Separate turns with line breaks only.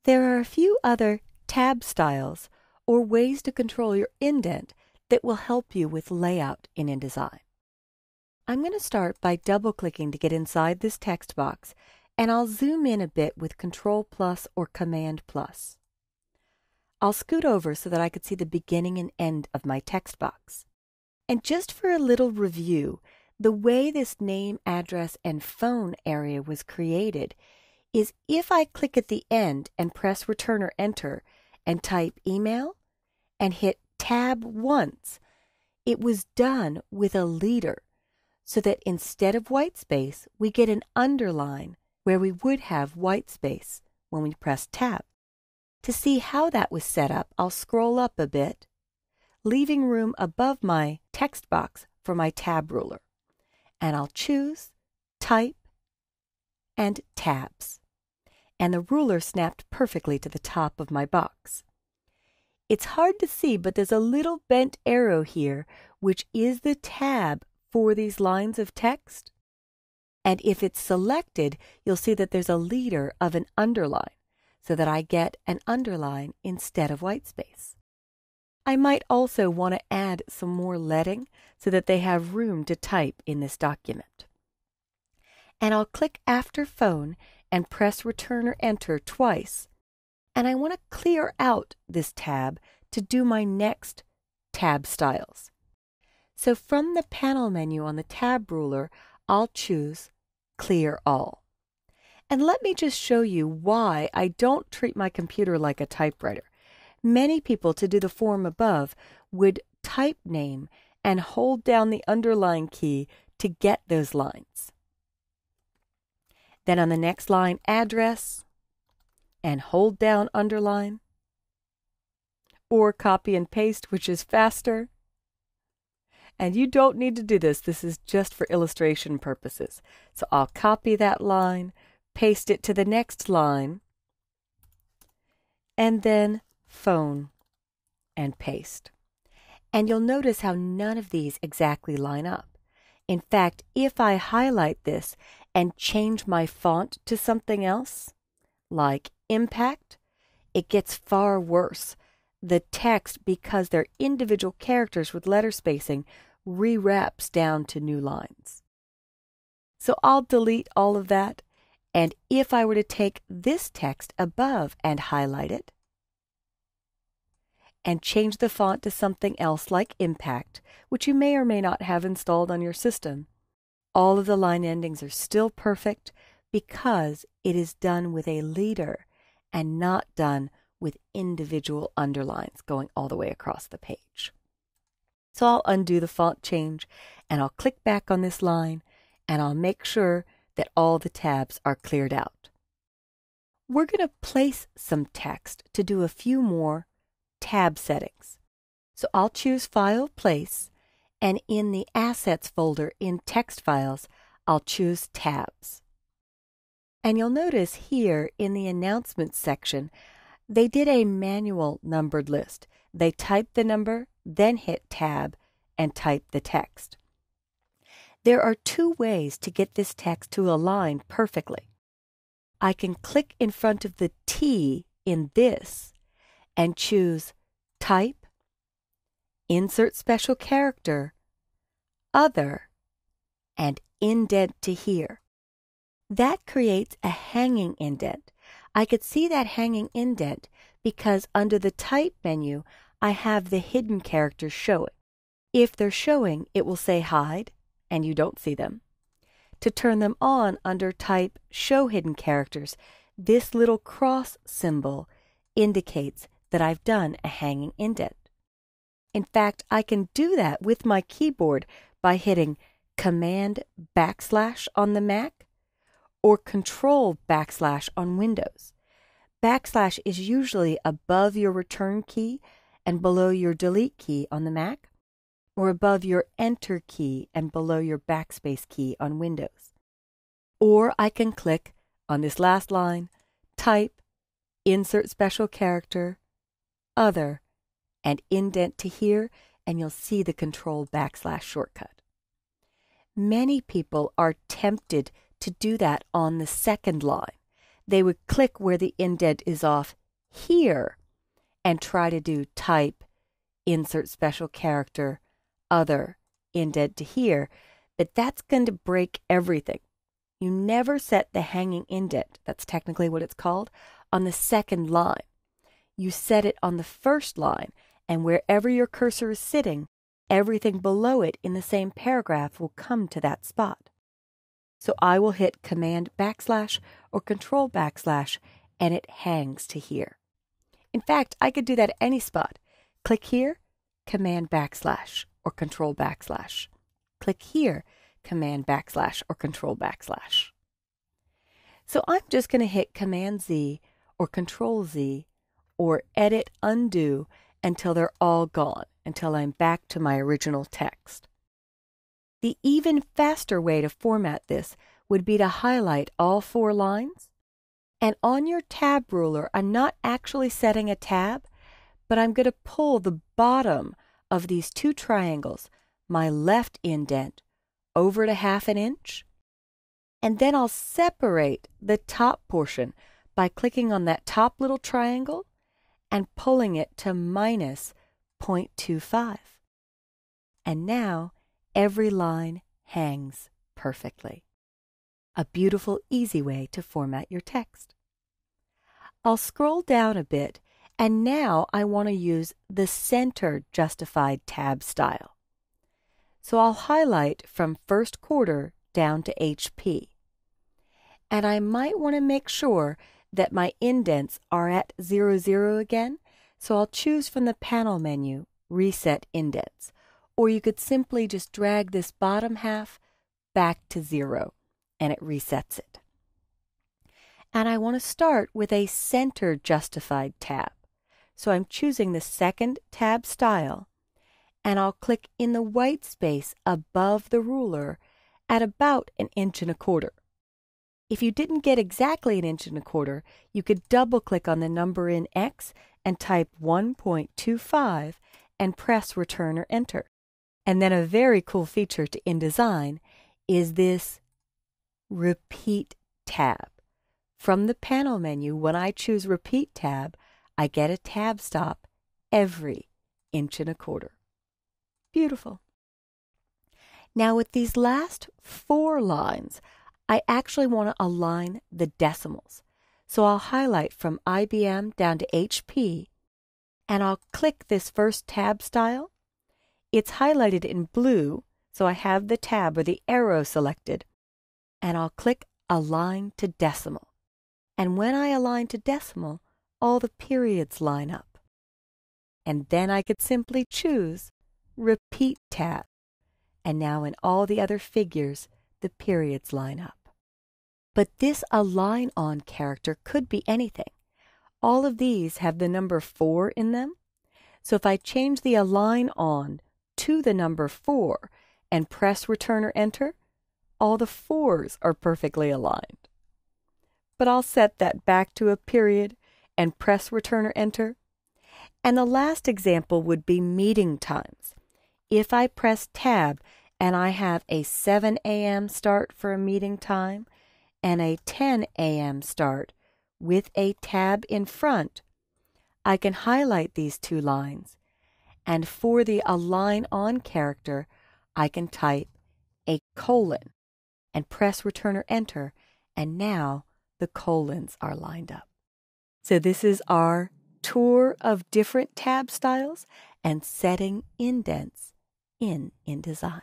There are a few other tab styles or ways to control your indent that will help you with layout in InDesign. I'm going to start by double-clicking to get inside this text box, and I'll zoom in a bit with Control+ or Command+. I'll scoot over so that I could see the beginning and end of my text box. And just for a little review, the way this name, address, and phone area was created is if I click at the end and press Return or Enter and type email and hit Tab once, it was done with a leader so that instead of white space, we get an underline where we would have white space when we press Tab. To see how that was set up, I'll scroll up a bit, leaving room above my text box for my tab ruler. And I'll choose Type and Tabs. And the ruler snapped perfectly to the top of my box. It's hard to see, but there's a little bent arrow here, which is the tab for these lines of text. And if it's selected, you'll see that there's a leader of an underline, so that I get an underline instead of white space. I might also want to add some more leading so that they have room to type in this document. And I'll click after phone and press Return or Enter twice. And I want to clear out this tab to do my next tab styles. So from the panel menu on the tab ruler, I'll choose Clear All. And let me just show you why I don't treat my computer like a typewriter. Many people, to do the form above, would type name and hold down the underline key to get those lines. Then on the next line, address, and hold down underline, or copy and paste, which is faster. And you don't need to do this. This is just for illustration purposes. So I'll copy that line, paste it to the next line, and then phone and paste. And you'll notice how none of these exactly line up. In fact, if I highlight this and change my font to something else, like Impact, it gets far worse. The text, because they're individual characters with letter spacing, rewraps down to new lines. So I'll delete all of that, and if I were to take this text above and highlight it, and change the font to something else like Impact, which you may or may not have installed on your system, all of the line endings are still perfect because it is done with a leader and not done with individual underlines going all the way across the page. So I'll undo the font change, and I'll click back on this line, and I'll make sure that all the tabs are cleared out. We're going to place some text to do a few more tab settings. So I'll choose File, Place, and in the Assets folder in Text Files, I'll choose Tabs. And you'll notice here in the Announcements section, they did a manual numbered list. They typed the number, then hit Tab, and type the text. There are two ways to get this text to align perfectly. I can click in front of the T in this and choose Type, Insert Special Character, Other, and Indent to Here. That creates a hanging indent. I could see that hanging indent because under the Type menu, I have the hidden characters showing. If they're showing, it will say Hide, and you don't see them. To turn them on under Type Show Hidden Characters, this little cross symbol indicates that I've done a hanging indent. In fact, I can do that with my keyboard by hitting Command / on the Mac or Control / on Windows. Backslash is usually above your Return key and below your Delete key on the Mac, or above your Enter key and below your Backspace key on Windows. Or I can click on this last line, Type, Insert Special Character, Other, and Indent to Here, and you'll see the Control / shortcut. Many people are tempted to do that on the second line. they would click where the indent is off here and try to do type, insert special character, other, indent to here, but that's going to break everything. You never set the hanging indent, that's technically what it's called, on the second line. You set it on the first line, and wherever your cursor is sitting, everything below it in the same paragraph will come to that spot. So I will hit Command / or Control / and it hangs to here. In fact, I could do that at any spot. Click here, Command / or Control /. Click here, Command / or Control /. So I'm just going to hit Command Z or Control Z or Edit Undo until they're all gone, until I'm back to my original text. The even faster way to format this would be to highlight all 4 lines. And on your tab ruler, I'm not actually setting a tab, but I'm going to pull the bottom of these 2 triangles, my left indent, over to 1/2 inch. And then I'll separate the top portion by clicking on that top little triangle and pulling it to minus 0.25. And now every line hangs perfectly. A beautiful, easy way to format your text. I'll scroll down a bit, and now I want to use the center justified tab style. So I'll highlight from first quarter down to HP. And I might want to make sure that my indents are at 00 again, so I'll choose from the panel menu, Reset Indents, or you could simply just drag this bottom half back to 0, and it resets it. And I want to start with a center justified tab. So I'm choosing the second tab style, and I'll click in the white space above the ruler at about 1 1/4 inches. If you didn't get exactly 1 1/4 inches, you could double click on the number in X and type 1.25 and press Return or Enter. And then a very cool feature to InDesign is this Repeat tab. From the panel menu, when I choose Repeat tab, I get a tab stop every 1 1/4 inches. Beautiful. Now with these last 4 lines, I actually want to align the decimals. So I'll highlight from IBM down to HP, and I'll click this first tab style. It's highlighted in blue, so I have the tab or the arrow selected, and I'll click Align to Decimal. And when I align to decimal, all the periods line up. And then I could simply choose Repeat tab. And now in all the other figures, the periods line up. But this Align On character could be anything. All of these have the number 4 in them. So if I change the Align On to the number 4 and press Return or Enter, all the 4s are perfectly aligned. But I'll set that back to a period and press Return or Enter. And the last example would be meeting times. If I press Tab and I have a 7 a.m. start for a meeting time and a 10 a.m. start with a tab in front, I can highlight these 2 lines. And for the Align On character, I can type a colon and press Return or Enter, and now the colons are lined up. So this is our tour of different tab styles and setting indents in InDesign.